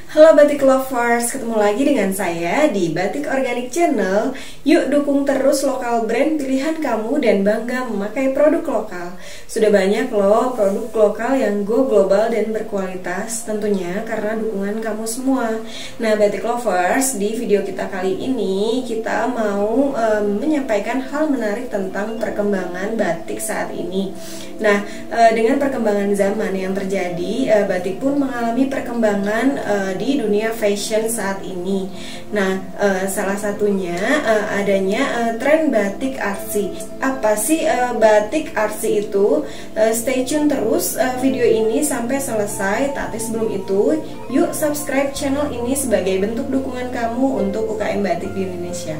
Halo Batik Lovers, ketemu lagi dengan saya di Batik Organik Channel. Yuk dukung terus lokal brand pilihan kamu dan bangga memakai produk lokal. Sudah banyak loh produk lokal yang go global dan berkualitas, tentunya karena dukungan kamu semua. Nah Batik Lovers, di video kita kali ini kita mau menyampaikan hal menarik tentang perkembangan batik saat ini. Nah, dengan perkembangan zaman yang terjadi, batik pun mengalami perkembangan di dunia fashion saat ini. Nah, salah satunya adanya tren batik artsy. Apa sih batik artsy itu? Stay tune terus video ini sampai selesai. Tapi sebelum itu, yuk subscribe channel ini sebagai bentuk dukungan kamu untuk UKM batik di Indonesia.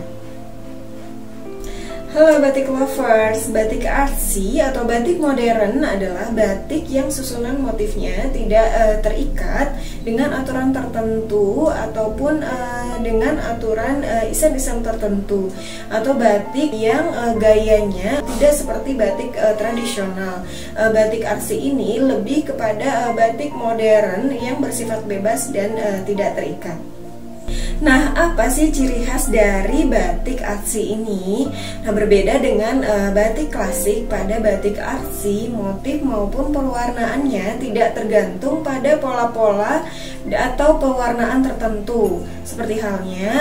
Halo Batik Lovers, batik artsy atau batik modern adalah batik yang susunan motifnya tidak terikat dengan aturan tertentu ataupun dengan aturan isem-isem tertentu, atau batik yang gayanya tidak seperti batik tradisional. Batik artsy ini lebih kepada batik modern yang bersifat bebas dan tidak terikat. Nah, apa sih ciri khas dari batik artsy ini? Nah, berbeda dengan batik klasik, pada batik artsy motif maupun pewarnaannya tidak tergantung pada pola-pola atau pewarnaan tertentu, seperti halnya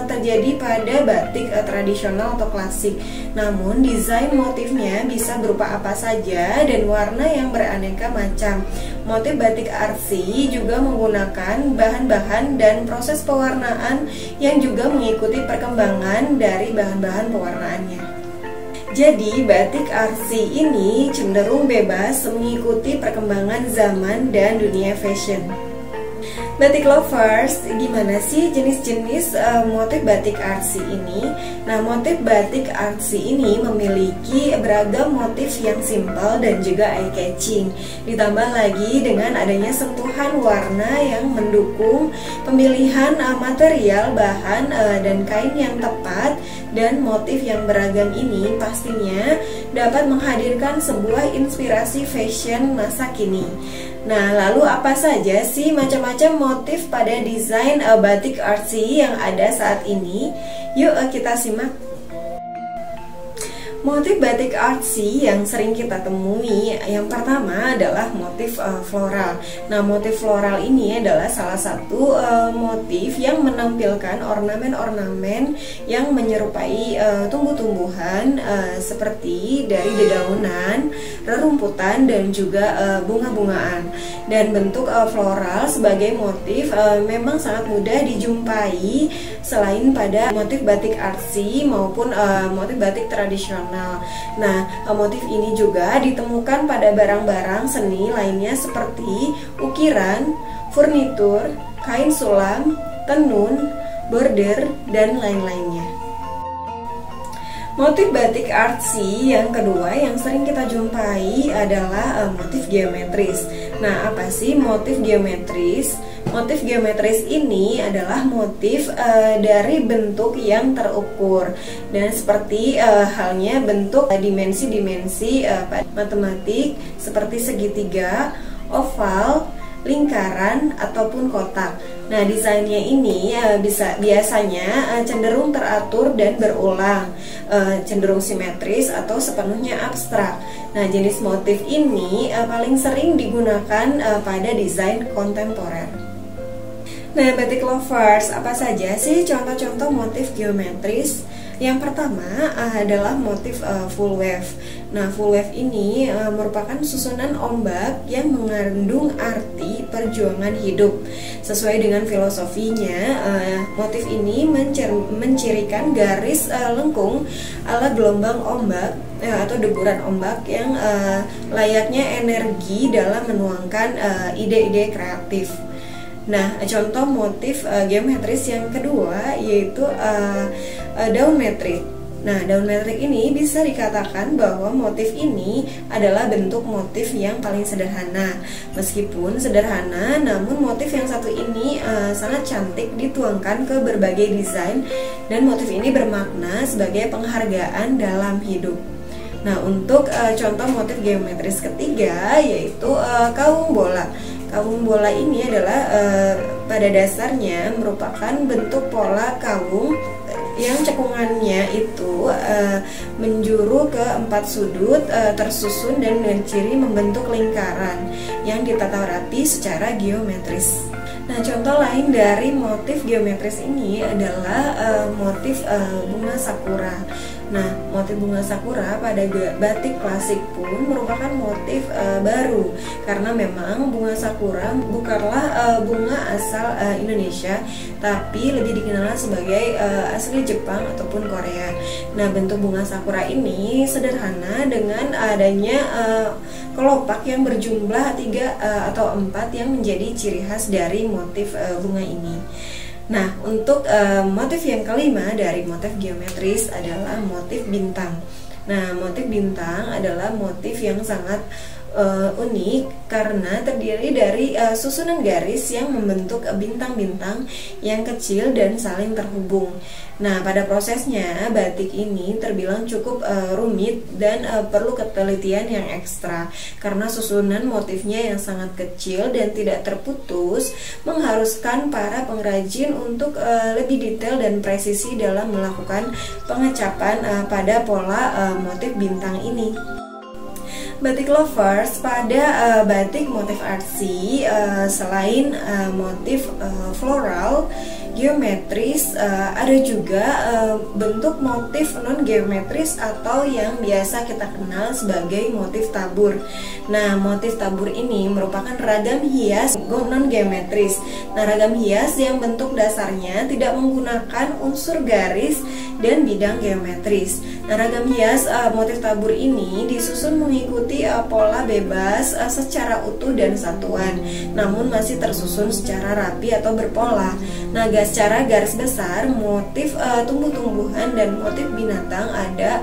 terjadi pada batik tradisional atau klasik. Namun, desain motifnya bisa berupa apa saja dan warna yang beraneka macam. Motif batik artsy juga menggunakan bahan-bahan dan proses pewarnaan yang juga mengikuti perkembangan dari bahan-bahan pewarnaannya. Jadi, batik artsy ini cenderung bebas mengikuti perkembangan zaman dan dunia fashion. Batik Lovers, gimana sih jenis-jenis motif batik artsy ini? Nah, motif batik artsy ini memiliki beragam motif yang simpel dan juga eye-catching. Ditambah lagi dengan adanya sentuhan warna yang mendukung pemilihan material, bahan, dan kain yang tepat, dan motif yang beragam ini pastinya dapat menghadirkan sebuah inspirasi fashion masa kini. Nah, lalu apa saja sih macam-macam motif pada desain batik artsy yang ada saat ini? Yuk kita simak. Motif batik artsy yang sering kita temui, yang pertama adalah motif floral. Nah, motif floral ini adalah salah satu motif yang menampilkan ornamen-ornamen yang menyerupai tumbuh-tumbuhan seperti dari dedaunan, rerumputan, dan juga bunga-bungaan. Dan bentuk floral sebagai motif memang sangat mudah dijumpai selain pada motif batik artsy maupun motif batik tradisional. Nah, motif ini juga ditemukan pada barang-barang seni lainnya seperti ukiran, furnitur, kain sulam, tenun, bordir, dan lain-lainnya. Motif batik artsy yang kedua yang sering kita jumpai adalah motif geometris. Nah, apa sih motif geometris? Motif geometris ini adalah motif dari bentuk yang terukur, dan seperti halnya bentuk dimensi-dimensi matematik seperti segitiga, oval, lingkaran, ataupun kotak. Nah, desainnya ini biasanya cenderung teratur dan berulang, cenderung simetris atau sepenuhnya abstrak. Nah, jenis motif ini paling sering digunakan pada desain kontemporer. Nah, Batik Lovers, apa saja sih contoh-contoh motif geometris? Yang pertama adalah motif full wave. Nah, full wave ini merupakan susunan ombak yang mengandung arti perjuangan hidup. Sesuai dengan filosofinya, motif ini mencirikan garis lengkung ala gelombang ombak atau deburan ombak yang layaknya energi dalam menuangkan ide-ide kreatif. Nah, contoh motif geometris yang kedua yaitu daun metrik. Nah, daun metrik ini bisa dikatakan bahwa motif ini adalah bentuk motif yang paling sederhana. Meskipun sederhana, namun motif yang satu ini sangat cantik dituangkan ke berbagai desain, dan motif ini bermakna sebagai penghargaan dalam hidup. Nah, untuk contoh motif geometris ketiga yaitu kawung bola. Kawung bola ini adalah pada dasarnya merupakan bentuk pola kalung yang cekungannya itu menjuru ke 4 sudut, tersusun dan dengan ciri membentuk lingkaran yang ditata rapi secara geometris. Nah, contoh lain dari motif geometris ini adalah motif bunga sakura. Nah, motif bunga sakura pada batik klasik pun merupakan motif baru, karena memang bunga sakura bukanlah bunga asal Indonesia, tapi lebih dikenal sebagai asli Jepang ataupun Korea. Nah, bentuk bunga sakura ini sederhana dengan adanya kelopak yang berjumlah 3 atau 4 yang menjadi ciri khas dari motif bunga ini. Nah, untuk motif yang kelima dari motif geometris adalah motif bintang. Nah, motif bintang adalah motif yang sangat unik karena terdiri dari susunan garis yang membentuk bintang-bintang yang kecil dan saling terhubung. Nah, pada prosesnya batik ini terbilang cukup rumit dan perlu ketelitian yang ekstra karena susunan motifnya yang sangat kecil dan tidak terputus mengharuskan para pengrajin untuk lebih detail dan presisi dalam melakukan pengecapan pada pola motif bintang ini. Batik lovers, pada batik motif artsy selain motif floral geometris, ada juga bentuk motif non geometris atau yang biasa kita kenal sebagai motif tabur. Nah, motif tabur ini merupakan ragam hias non geometris. Nah, ragam hias yang bentuk dasarnya tidak menggunakan unsur garis dan bidang geometris. Nah, ragam hias motif tabur ini disusun mengikuti pola bebas secara utuh dan satuan, namun masih tersusun secara rapi atau berpola. Nah, secara garis besar motif tumbuh-tumbuhan dan motif binatang ada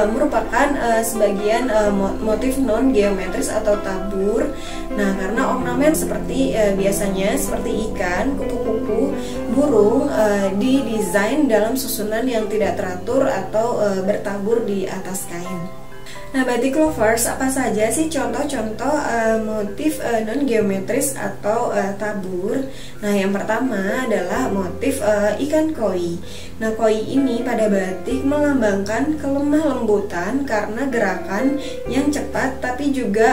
merupakan sebagian motif non geometris atau tabur. Nah, karena ornamen seperti biasanya seperti ikan, kupu-kupu, burung didesain dalam susunan yang tidak teratur atau bertabur di atas kain. Nah, batik lovers, apa saja sih contoh-contoh motif non-geometris atau tabur? Nah, yang pertama adalah motif ikan koi. Nah, koi ini pada batik melambangkan kelemah lembutan karena gerakan yang cepat tapi juga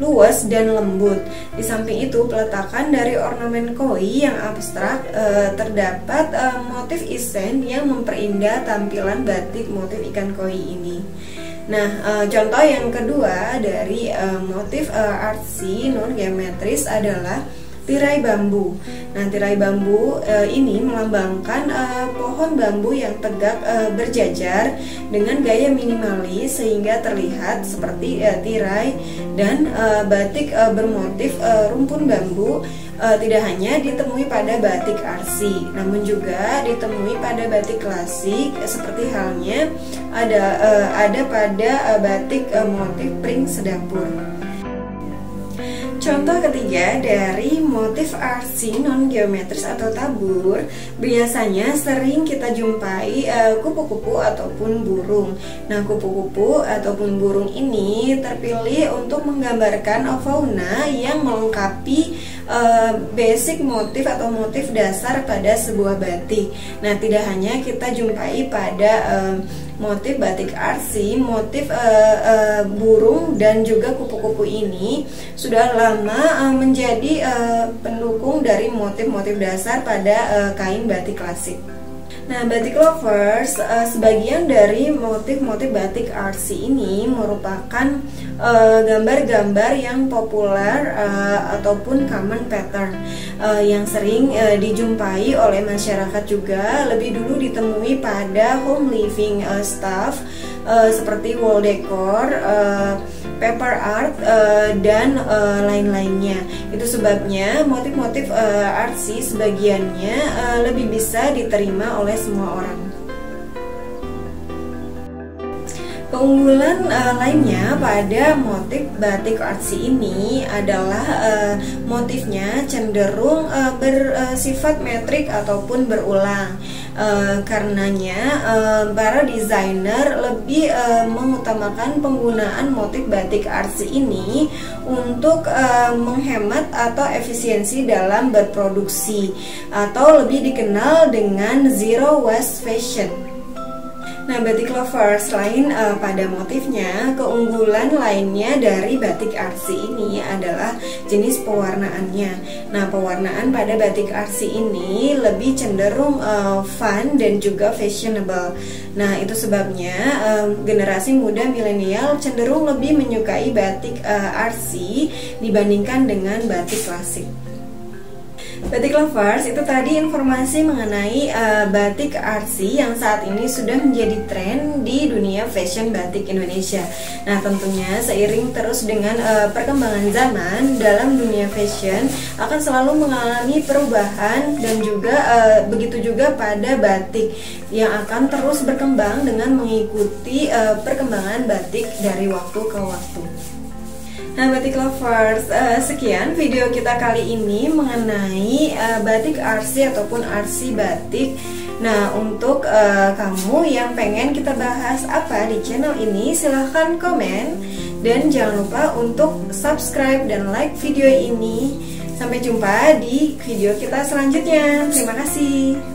luas dan lembut. Di samping itu, peletakan dari ornamen koi yang abstrak terdapat motif isen yang memperindah tampilan batik motif ikan koi ini. Nah, contoh yang kedua dari motif artsy non geometris adalah tirai bambu. Nah, tirai bambu ini melambangkan pohon bambu yang tegak berjajar dengan gaya minimalis sehingga terlihat seperti tirai, dan batik bermotif rumpun bambu tidak hanya ditemui pada batik artsy, namun juga ditemui pada batik klasik seperti halnya ada pada batik motif pring sedapur. Contoh ketiga dari motif artsy non geometris atau tabur, biasanya sering kita jumpai kupu-kupu ataupun burung. Nah, kupu-kupu ataupun burung ini terpilih untuk menggambarkan fauna yang melengkapi basic motif atau motif dasar pada sebuah batik. Nah, tidak hanya kita jumpai pada motif batik artsy, motif burung dan juga kupu-kupu ini sudah lama menjadi pendukung dari motif-motif dasar pada kain batik klasik. Nah, batik lovers, sebagian dari motif-motif batik artsy ini merupakan gambar-gambar yang populer ataupun common pattern yang sering dijumpai oleh masyarakat juga. Lebih dulu ditemui pada home living stuff seperti wall decor, paper art, dan lain-lainnya. Itu sebabnya motif-motif artsy sebagiannya lebih bisa diterima oleh semua orang. Keunggulan lainnya pada motif batik artsy ini adalah motifnya cenderung bersifat metrik ataupun berulang. Karenanya para desainer lebih mengutamakan penggunaan motif batik artsy ini untuk menghemat atau efisiensi dalam berproduksi, atau lebih dikenal dengan zero waste fashion. Nah, batik lovers, selain pada motifnya, keunggulan lainnya dari batik artsy ini adalah jenis pewarnaannya. Nah, pewarnaan pada batik artsy ini lebih cenderung fun dan juga fashionable. Nah, itu sebabnya generasi muda milenial cenderung lebih menyukai batik artsy dibandingkan dengan batik klasik. Batik lovers, itu tadi informasi mengenai batik artsy yang saat ini sudah menjadi tren di dunia fashion batik Indonesia. Nah, tentunya seiring terus dengan perkembangan zaman dalam dunia fashion akan selalu mengalami perubahan, dan juga begitu juga pada batik yang akan terus berkembang dengan mengikuti perkembangan batik dari waktu ke waktu. Nah, batik lovers, sekian video kita kali ini mengenai batik artsy ataupun artsy batik. Nah, untuk kamu yang pengen kita bahas apa di channel ini, silahkan komen. Dan jangan lupa untuk subscribe dan like video ini. Sampai jumpa di video kita selanjutnya. Terima kasih.